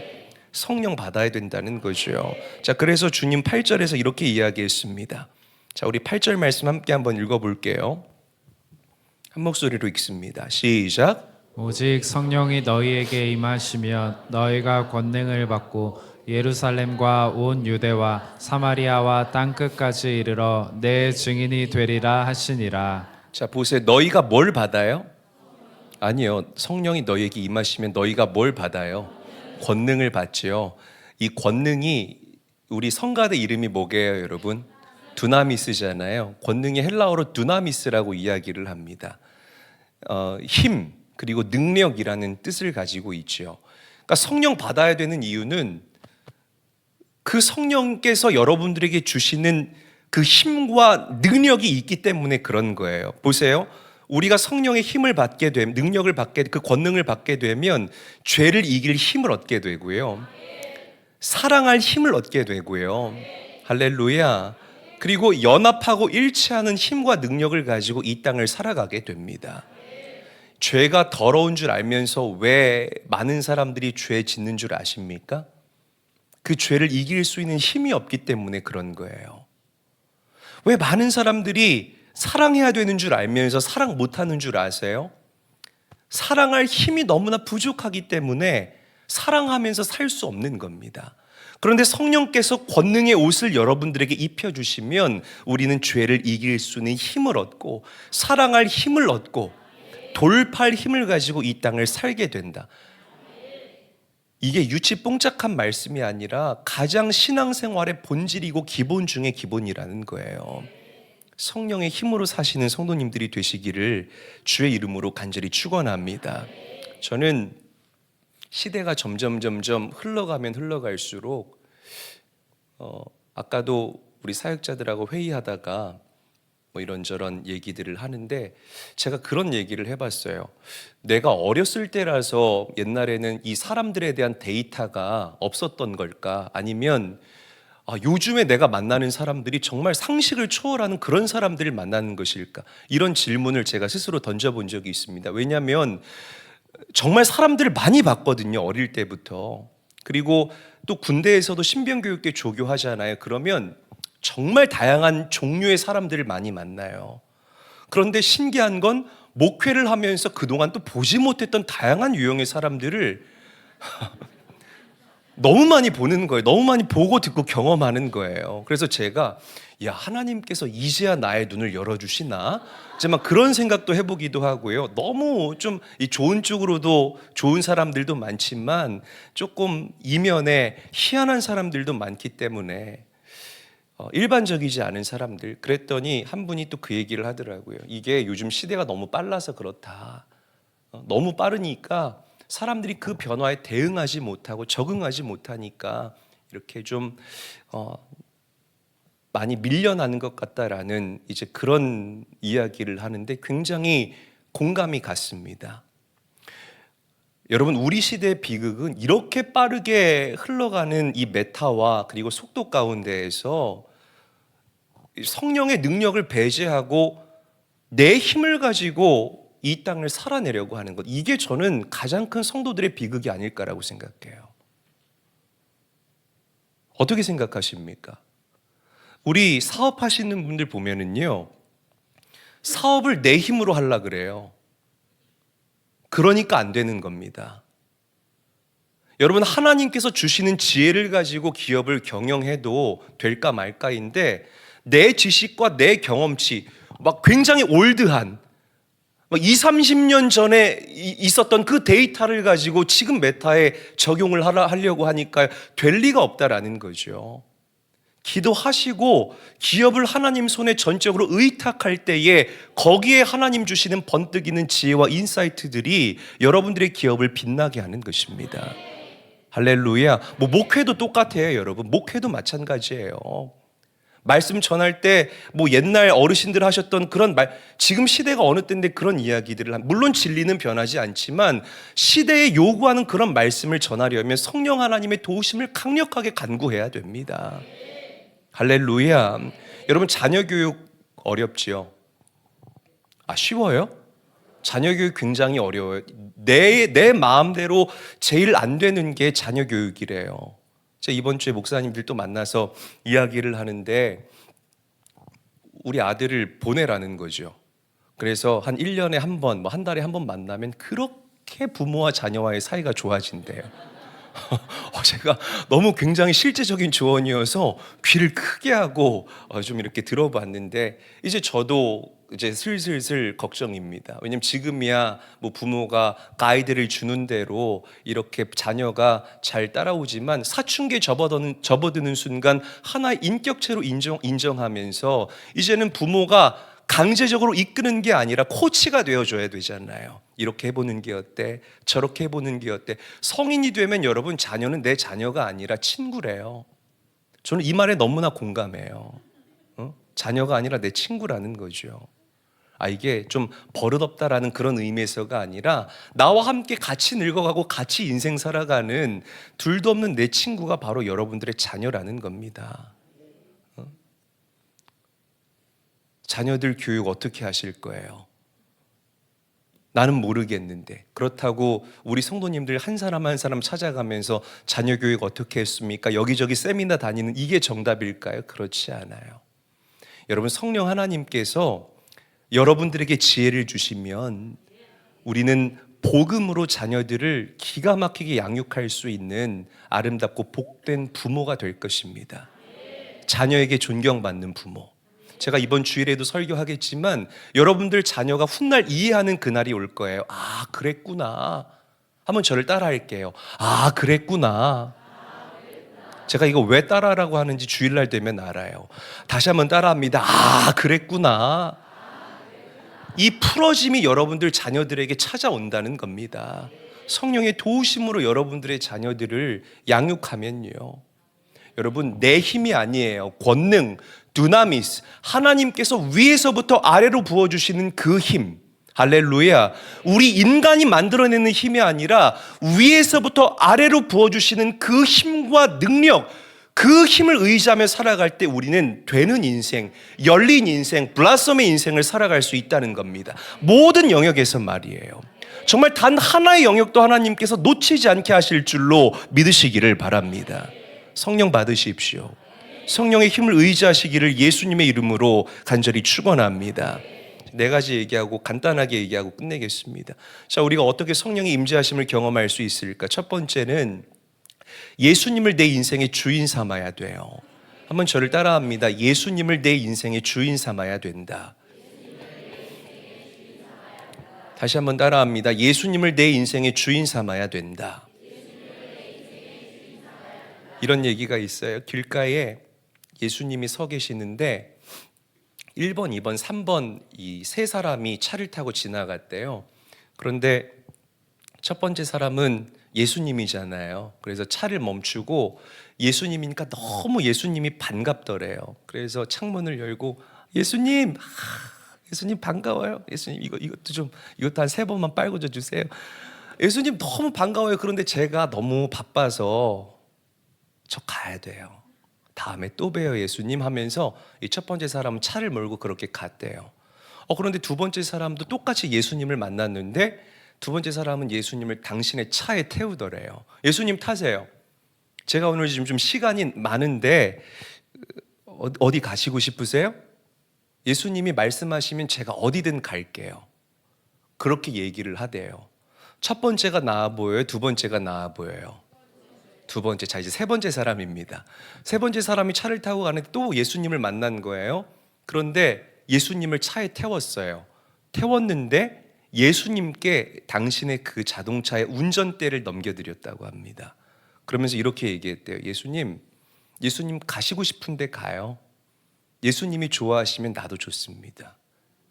성령 받아야 된다는 거죠. 자, 그래서 주님 8절에서 이렇게 이야기했습니다. 자, 우리 8절 말씀 함께 한번 읽어볼게요. 한 목소리로 읽습니다. 시작. 오직 성령이 너희에게 임하시면 너희가 권능을 받고 예루살렘과 온 유대와 사마리아와 땅끝까지 이르러 내 증인이 되리라 하시니라. 자, 보세요. 너희가 뭘 받아요? 아니요. 성령이 너희에게 임하시면 너희가 뭘 받아요? 권능을 받지요. 이 권능이 우리 성가대 이름이 뭐게요, 여러분? 두나미스잖아요. 권능이 헬라어로 두나미스라고 이야기를 합니다. 힘 그리고 능력이라는 뜻을 가지고 있죠. 그러니까 성령 받아야 되는 이유는 그 성령께서 여러분들에게 주시는 그 힘과 능력이 있기 때문에 그런 거예요. 보세요. 우리가 성령의 힘을 받게 되면, 능력을 받게, 그 권능을 받게 되면 죄를 이길 힘을 얻게 되고요. 사랑할 힘을 얻게 되고요. 할렐루야. 그리고 연합하고 일치하는 힘과 능력을 가지고 이 땅을 살아가게 됩니다. 죄가 더러운 줄 알면서 왜 많은 사람들이 죄 짓는 줄 아십니까? 그 죄를 이길 수 있는 힘이 없기 때문에 그런 거예요. 왜 많은 사람들이 사랑해야 되는 줄 알면서 사랑 못하는 줄 아세요? 사랑할 힘이 너무나 부족하기 때문에 사랑하면서 살 수 없는 겁니다. 그런데 성령께서 권능의 옷을 여러분들에게 입혀주시면 우리는 죄를 이길 수 있는 힘을 얻고 사랑할 힘을 얻고 돌파할 힘을 가지고 이 땅을 살게 된다. 이게 유치뽕짝한 말씀이 아니라 가장 신앙생활의 본질이고 기본 중에 기본이라는 거예요. 성령의 힘으로 사시는 성도님들이 되시기를 주의 이름으로 간절히 축원합니다. 저는 시대가 점점 흘러가면 흘러갈수록 아까도 우리 사역자들하고 회의하다가 뭐 이런저런 얘기들을 하는데 제가 그런 얘기를 해봤어요. 내가 어렸을 때라서 옛날에는 이 사람들에 대한 데이터가 없었던 걸까? 아니면 요즘에 내가 만나는 사람들이 정말 상식을 초월하는 그런 사람들을 만나는 것일까? 이런 질문을 제가 스스로 던져본 적이 있습니다. 왜냐하면 정말 사람들을 많이 봤거든요. 어릴 때부터. 그리고 또 군대에서도 신병교육 때 조교하잖아요. 그러면 정말 다양한 종류의 사람들을 많이 만나요. 그런데 신기한 건 목회를 하면서 그동안 또 보지 못했던 다양한 유형의 사람들을 너무 많이 보는 거예요. 너무 많이 보고 듣고 경험하는 거예요. 그래서 제가 하나님께서 이제야 나의 눈을 열어주시나? 이제 막 그런 생각도 해보기도 하고요. 너무 좀 이 좋은 쪽으로도 좋은 사람들도 많지만 조금 이면에 희한한 사람들도 많기 때문에 일반적이지 않은 사람들. 그랬더니 한 분이 또 그 얘기를 하더라고요. 이게 요즘 시대가 너무 빨라서 그렇다. 너무 빠르니까 사람들이 그 변화에 대응하지 못하고 적응하지 못하니까 이렇게 좀 많이 밀려나는 것 같다라는 이제 그런 이야기를 하는데 굉장히 공감이 갔습니다. 여러분, 우리 시대의 비극은 이렇게 빠르게 흘러가는 이 메타와 그리고 속도 가운데에서 성령의 능력을 배제하고 내 힘을 가지고 이 땅을 살아내려고 하는 것, 이게 저는 가장 큰 성도들의 비극이 아닐까라고 생각해요. 어떻게 생각하십니까? 우리 사업하시는 분들 보면은요, 사업을 내 힘으로 하려고 그래요. 그러니까 안 되는 겁니다. 여러분, 하나님께서 주시는 지혜를 가지고 기업을 경영해도 될까 말까인데 내 지식과 내 경험치, 막 굉장히 올드한 20, 30년 전에 있었던 그 데이터를 가지고 지금 메타에 적용을 하려고 하니까 될 리가 없다라는 거죠. 기도하시고 기업을 하나님 손에 전적으로 의탁할 때에 거기에 하나님 주시는 번뜩이는 지혜와 인사이트들이 여러분들의 기업을 빛나게 하는 것입니다. 할렐루야. 뭐 목회도 똑같아요, 여러분. 목회도 마찬가지예요. 말씀 전할 때 뭐 옛날 어르신들 하셨던 그런 말, 지금 시대가 어느 때인데 그런 이야기들을 물론 진리는 변하지 않지만 시대에 요구하는 그런 말씀을 전하려면 성령 하나님의 도우심을 강력하게 간구해야 됩니다. 할렐루야. 여러분, 자녀 교육 어렵지요. 쉬워요? 자녀 교육 굉장히 어려워요. 내 마음대로 제일 안 되는 게 자녀 교육이래요. 제가 이번 주에 목사님들 또 만나서 이야기를 하는데 우리 아들을 보내라는 거죠. 그래서 한 1년에 한 번, 한 달에 한 번 만나면 그렇게 부모와 자녀와의 사이가 좋아진대요. 제가 너무 굉장히 실제적인 조언이어서 귀를 크게 하고 좀 이렇게 들어봤는데 이제 저도 이제 슬슬 걱정입니다. 왜냐면 지금이야 뭐 부모가 가이드를 주는 대로 이렇게 자녀가 잘 따라오지만 사춘기에 접어드는 순간 하나의 인격체로 인정하면서 이제는 부모가 강제적으로 이끄는 게 아니라 코치가 되어줘야 되잖아요. 이렇게 해보는 게 어때? 저렇게 해보는 게 어때? 성인이 되면 여러분 자녀는 내 자녀가 아니라 친구래요. 저는 이 말에 너무나 공감해요. 자녀가 아니라 내 친구라는 거죠. 이게 좀 버릇없다라는 그런 의미에서가 아니라 나와 함께 같이 늙어가고 같이 인생 살아가는 둘도 없는 내 친구가 바로 여러분들의 자녀라는 겁니다. 자녀들 교육 어떻게 하실 거예요? 나는 모르겠는데 그렇다고 우리 성도님들 한 사람 한 사람 찾아가면서 자녀 교육 어떻게 했습니까? 여기저기 세미나 다니는 이게 정답일까요? 그렇지 않아요. 여러분 성령 하나님께서 여러분들에게 지혜를 주시면 우리는 복음으로 자녀들을 기가 막히게 양육할 수 있는 아름답고 복된 부모가 될 것입니다. 자녀에게 존경받는 부모. 제가 이번 주일에도 설교하겠지만 여러분들 자녀가 훗날 이해하는 그날이 올 거예요. 그랬구나. 한번 저를 따라 할게요. 그랬구나. 제가 이거 왜 따라라고 하는지 주일날 되면 알아요. 다시 한번 따라합니다. 그랬구나. 이 풀어짐이 여러분들 자녀들에게 찾아온다는 겁니다. 성령의 도우심으로 여러분들의 자녀들을 양육하면요. 여러분 내 힘이 아니에요. 권능, 두나미스, 하나님께서 위에서부터 아래로 부어주시는 그 힘. 할렐루야. 우리 인간이 만들어내는 힘이 아니라 위에서부터 아래로 부어주시는 그 힘과 능력, 그 힘을 의지하며 살아갈 때 우리는 되는 인생, 열린 인생, 블라썸의 인생을 살아갈 수 있다는 겁니다. 모든 영역에서 말이에요. 정말 단 하나의 영역도 하나님께서 놓치지 않게 하실 줄로 믿으시기를 바랍니다. 성령 받으십시오. 성령의 힘을 의지하시기를 예수님의 이름으로 간절히 축원합니다. 네 가지 얘기하고 간단하게 얘기하고 끝내겠습니다. 자, 우리가 어떻게 성령의 임재하심을 경험할 수 있을까? 첫 번째는 예수님을 내 인생의 주인 삼아야 돼요. 한번 저를 따라합니다. 예수님을 내 인생의 주인 삼아야 된다. 다시 한번 따라합니다. 예수님을 내 인생의 주인 삼아야 된다. 이런 얘기가 있어요. 길가에 예수님이 서 계시는데 1번, 2번, 3번 이 세 사람이 차를 타고 지나갔대요. 그런데 첫 번째 사람은 예수님이잖아요. 그래서 차를 멈추고 예수님이니까 너무 예수님이 반갑더래요. 그래서 창문을 열고 예수님, 예수님 반가워요. 예수님 이것도 한 3번만 빨고줘 주세요. 예수님 너무 반가워요. 그런데 제가 너무 바빠서 저 가야 돼요. 다음에 또 봬요 예수님 하면서 이 첫 번째 사람은 차를 몰고 그렇게 갔대요. 그런데 두 번째 사람도 똑같이 예수님을 만났는데 두 번째 사람은 예수님을 당신의 차에 태우더래요. 예수님 타세요. 제가 오늘 지금 좀 시간이 많은데 어디 가시고 싶으세요? 예수님이 말씀하시면 제가 어디든 갈게요. 그렇게 얘기를 하대요. 첫 번째가 나아 보여요? 두 번째가 나아 보여요? 두 번째. 자, 이제 세 번째 사람입니다. 세 번째 사람이 차를 타고 가는데 또 예수님을 만난 거예요. 그런데 예수님을 차에 태웠어요. 태웠는데 예수님께 당신의 그 자동차의 운전대를 넘겨드렸다고 합니다. 그러면서 이렇게 얘기했대요. 예수님 가시고 싶은데 가요. 예수님이 좋아하시면 나도 좋습니다.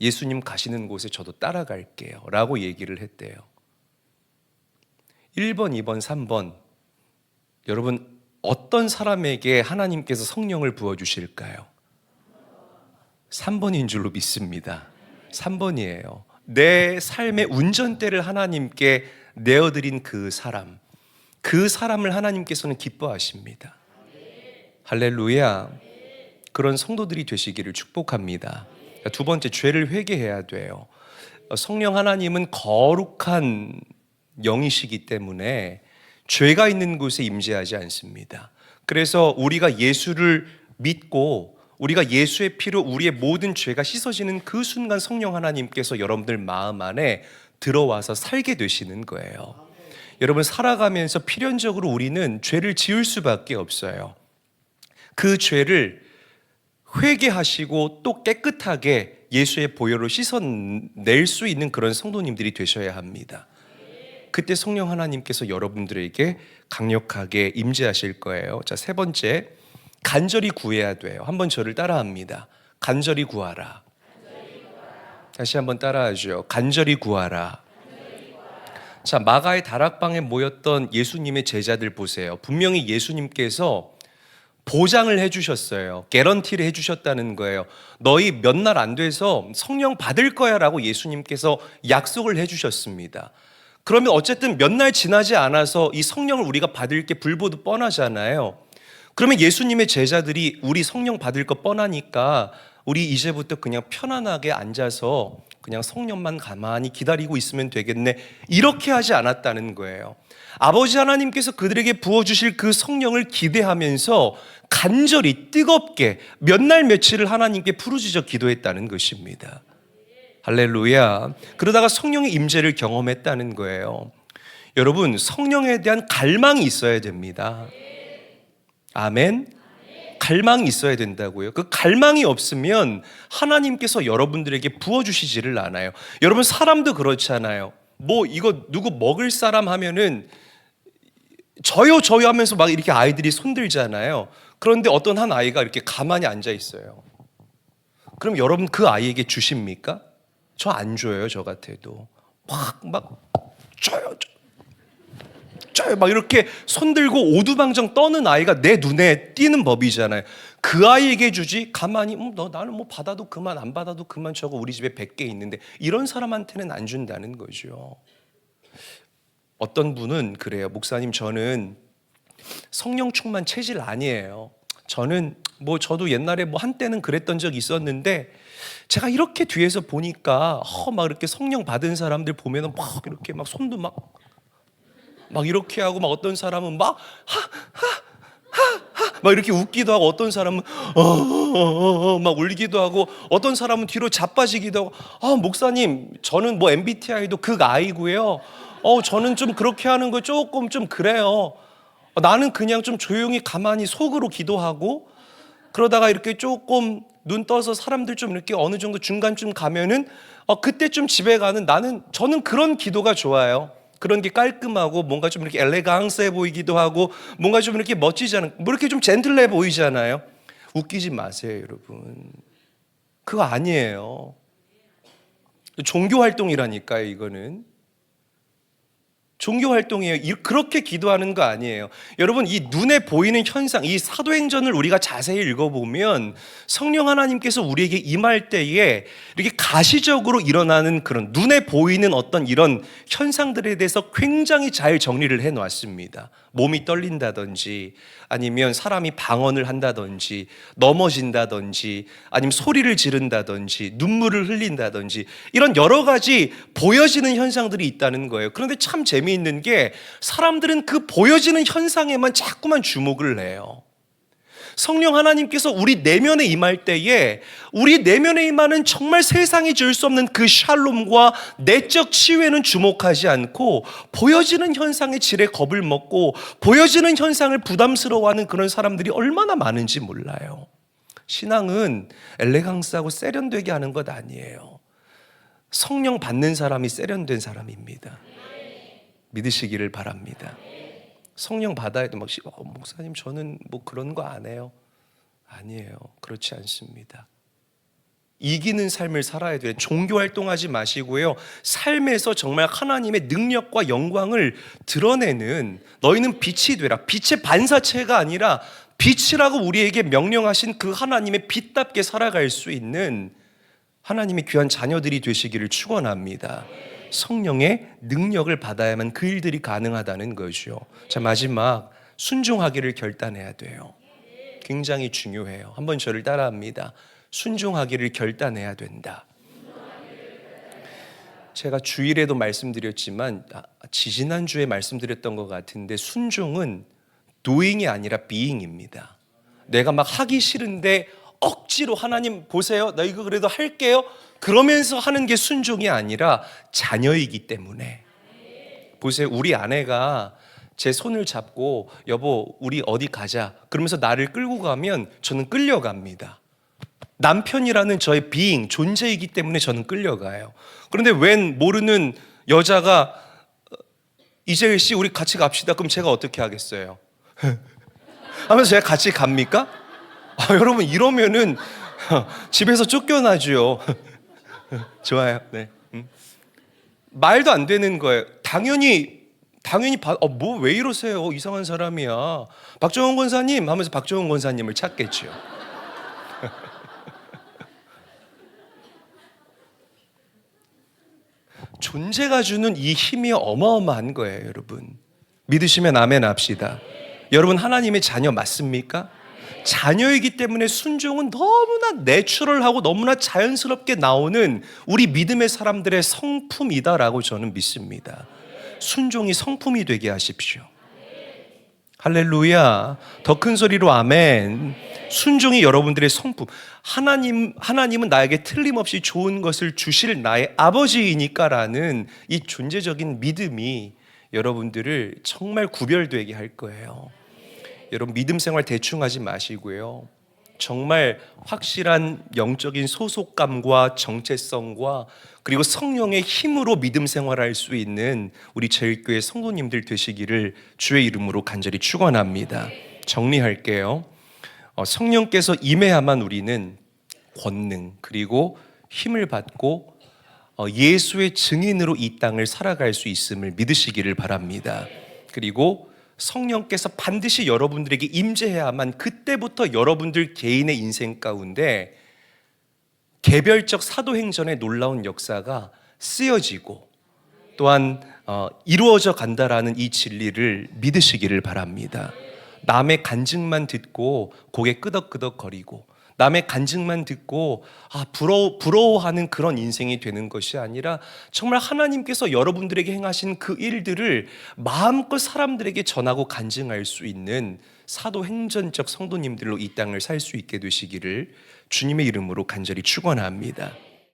예수님 가시는 곳에 저도 따라갈게요. 라고 얘기를 했대요. 1번, 2번, 3번. 여러분, 어떤 사람에게 하나님께서 성령을 부어주실까요? 3번인 줄로 믿습니다. 3번이에요. 내 삶의 운전대를 하나님께 내어드린 그 사람을 하나님께서는 기뻐하십니다. 할렐루야. 그런 성도들이 되시기를 축복합니다. 두 번째, 죄를 회개해야 돼요. 성령 하나님은 거룩한 영이시기 때문에 죄가 있는 곳에 임재하지 않습니다. 그래서 우리가 예수를 믿고 우리가 예수의 피로 우리의 모든 죄가 씻어지는 그 순간 성령 하나님께서 여러분들 마음 안에 들어와서 살게 되시는 거예요. 여러분, 살아가면서 필연적으로 우리는 죄를 지을 수밖에 없어요. 그 죄를 회개하시고 또 깨끗하게 예수의 보혈로 씻어낼 수 있는 그런 성도님들이 되셔야 합니다. 그때 성령 하나님께서 여러분들에게 강력하게 임재하실 거예요. 자, 세 번째, 간절히 구해야 돼요. 한번 저를 따라합니다. 간절히 구하라. 다시 한번 따라하죠. 간절히 구하라. 자, 마가의 다락방에 모였던 예수님의 제자들 보세요. 분명히 예수님께서 보장을 해주셨어요. 개런티를 해주셨다는 거예요. 너희 몇 날 안 돼서 성령 받을 거야 라고 예수님께서 약속을 해주셨습니다. 그러면 어쨌든 몇 날 지나지 않아서 이 성령을 우리가 받을 게 불보듯 뻔하잖아요. 그러면 예수님의 제자들이 우리 성령 받을 거 뻔하니까 우리 이제부터 그냥 편안하게 앉아서 그냥 성령만 가만히 기다리고 있으면 되겠네, 이렇게 하지 않았다는 거예요. 아버지 하나님께서 그들에게 부어주실 그 성령을 기대하면서 간절히 뜨겁게 몇 날 며칠을 하나님께 부르짖어 기도했다는 것입니다. 할렐루야. 그러다가 성령의 임재를 경험했다는 거예요. 여러분, 성령에 대한 갈망이 있어야 됩니다. 아멘. 갈망이 있어야 된다고요. 그 갈망이 없으면 하나님께서 여러분들에게 부어주시지를 않아요. 여러분, 사람도 그렇잖아요. 뭐 이거 누구 먹을 사람 하면은 저요 하면서 막 이렇게 아이들이 손들잖아요. 그런데 어떤 한 아이가 이렇게 가만히 앉아 있어요. 그럼 여러분 그 아이에게 주십니까? 저 안 줘요. 저 같아도 막 줘요 막 이렇게 손들고 오두방정 떠는 아이가 내 눈에 띄는 법이잖아요. 그 아이에게 주지, 가만히 나는 뭐 받아도 그만 안 받아도 그만, 저거 우리 집에 100개 있는데, 이런 사람한테는 안 준다는 거죠. 어떤 분은 그래요. 목사님, 저는 성령 충만 체질 아니에요. 저는 저도 옛날에 한때는 그랬던 적이 있었는데 제가 이렇게 뒤에서 보니까 막 이렇게 성령 받은 사람들 보면은 막 이렇게 막 손도 막 이렇게 하고, 막 어떤 사람은 막 이렇게 웃기도 하고, 어떤 사람은 막 울기도 하고, 어떤 사람은 뒤로 자빠지기도 하고. 목사님, 저는 MBTI도 극I고요. 저는 좀 그렇게 하는 거 조금 좀 그래요. 나는 그냥 좀 조용히 가만히 속으로 기도하고, 그러다가 이렇게 조금 눈 떠서 사람들 좀 이렇게 어느 정도 중간쯤 가면은 그때쯤 집에 가는, 저는 그런 기도가 좋아요. 그런 게 깔끔하고 뭔가 좀 이렇게 엘레강스해 보이기도 하고, 뭔가 좀 이렇게 멋지지 않은, 이렇게 좀 젠틀해 보이잖아요. 웃기지 마세요, 여러분. 그거 아니에요. 종교 활동이라니까요, 이거는. 종교 활동이에요. 그렇게 기도하는 거 아니에요. 여러분, 이 눈에 보이는 현상, 이 사도행전을 우리가 자세히 읽어보면 성령 하나님께서 우리에게 임할 때에 이렇게 가시적으로 일어나는 그런 눈에 보이는 어떤 이런 현상들에 대해서 굉장히 잘 정리를 해놨습니다. 몸이 떨린다든지, 아니면 사람이 방언을 한다든지, 넘어진다든지, 아니면 소리를 지른다든지, 눈물을 흘린다든지, 이런 여러 가지 보여지는 현상들이 있다는 거예요. 그런데 참 재미있는 게 사람들은 그 보여지는 현상에만 자꾸만 주목을 해요. 성령 하나님께서 우리 내면에 임할 때에 우리 내면에 임하는 정말 세상이 줄 수 없는 그 샬롬과 내적 치유에는 주목하지 않고, 보여지는 현상의 질에 겁을 먹고 보여지는 현상을 부담스러워하는 그런 사람들이 얼마나 많은지 몰라요. 신앙은 엘레강스하고 세련되게 하는 것 아니에요. 성령 받는 사람이 세련된 사람입니다. 믿으시기를 바랍니다. 성령 받아야 돼. 목사님, 저는 그런 거 안 해요. 아니에요. 그렇지 않습니다. 이기는 삶을 살아야 돼요. 종교 활동하지 마시고요. 삶에서 정말 하나님의 능력과 영광을 드러내는, 너희는 빛이 되라. 빛의 반사체가 아니라 빛이라고 우리에게 명령하신 그 하나님의 빛답게 살아갈 수 있는 하나님의 귀한 자녀들이 되시기를 축원합니다. 성령의 능력을 받아야만 그 일들이 가능하다는 거죠. 자, 마지막, 순종하기를 결단해야 돼요. 굉장히 중요해요. 한번 저를 따라합니다. 순종하기를 결단해야 된다. 제가 주일에도 말씀드렸지만 지지난주에 말씀드렸던 것 같은데 순종은 doing이 아니라 being입니다. 내가 막 하기 싫은데 억지로 하나님 보세요, 나 이거 그래도 할게요 그러면서 하는 게 순종이 아니라 자녀이기 때문에. 보세요, 우리 아내가 제 손을 잡고 여보 우리 어디 가자 그러면서 나를 끌고 가면 저는 끌려갑니다. 남편이라는 저의 being, 존재이기 때문에 저는 끌려가요. 그런데 웬 모르는 여자가 이재일 씨 우리 같이 갑시다 그럼 제가 어떻게 하겠어요? 하면서 제가 같이 갑니까? 여러분 이러면은 집에서 쫓겨나죠. 좋아요. 네. 말도 안 되는 거예요. 당연히 뭐 왜 이러세요? 이상한 사람이야. 박정원 권사님 하면서 박정원 권사님을 찾겠죠. 존재가 주는 이 힘이 어마어마한 거예요, 여러분. 믿으시면 아멘 합시다. 여러분 하나님의 자녀 맞습니까? 자녀이기 때문에 순종은 너무나 내추럴하고 너무나 자연스럽게 나오는 우리 믿음의 사람들의 성품이다라고 저는 믿습니다. 순종이 성품이 되게 하십시오. 할렐루야. 더 큰 소리로 아멘. 순종이 여러분들의 성품. 하나님은 나에게 틀림없이 좋은 것을 주실 나의 아버지이니까라는 이 존재적인 믿음이 여러분들을 정말 구별되게 할 거예요. 여러분 믿음 생활 대충 하지 마시고요. 정말 확실한 영적인 소속감과 정체성과 그리고 성령의 힘으로 믿음 생활할 수 있는 우리 제일교회 성도님들 되시기를 주의 이름으로 간절히 축원합니다. 정리할게요. 성령께서 임해야만 우리는 권능 그리고 힘을 받고 예수의 증인으로 이 땅을 살아갈 수 있음을 믿으시기를 바랍니다. 그리고 성령께서 반드시 여러분들에게 임재해야만 그때부터 여러분들 개인의 인생 가운데 개별적 사도행전의 놀라운 역사가 쓰여지고 또한 이루어져 간다라는 이 진리를 믿으시기를 바랍니다. 남의 간증만 듣고 고개 끄덕끄덕거리고 남의 간증만 듣고 부러워하는 그런 인생이 되는 것이 아니라 정말 하나님께서 여러분들에게 행하신 그 일들을 마음껏 사람들에게 전하고 간증할 수 있는 사도행전적 성도님들로 이 땅을 살 수 있게 되시기를 주님의 이름으로 간절히 축원합니다.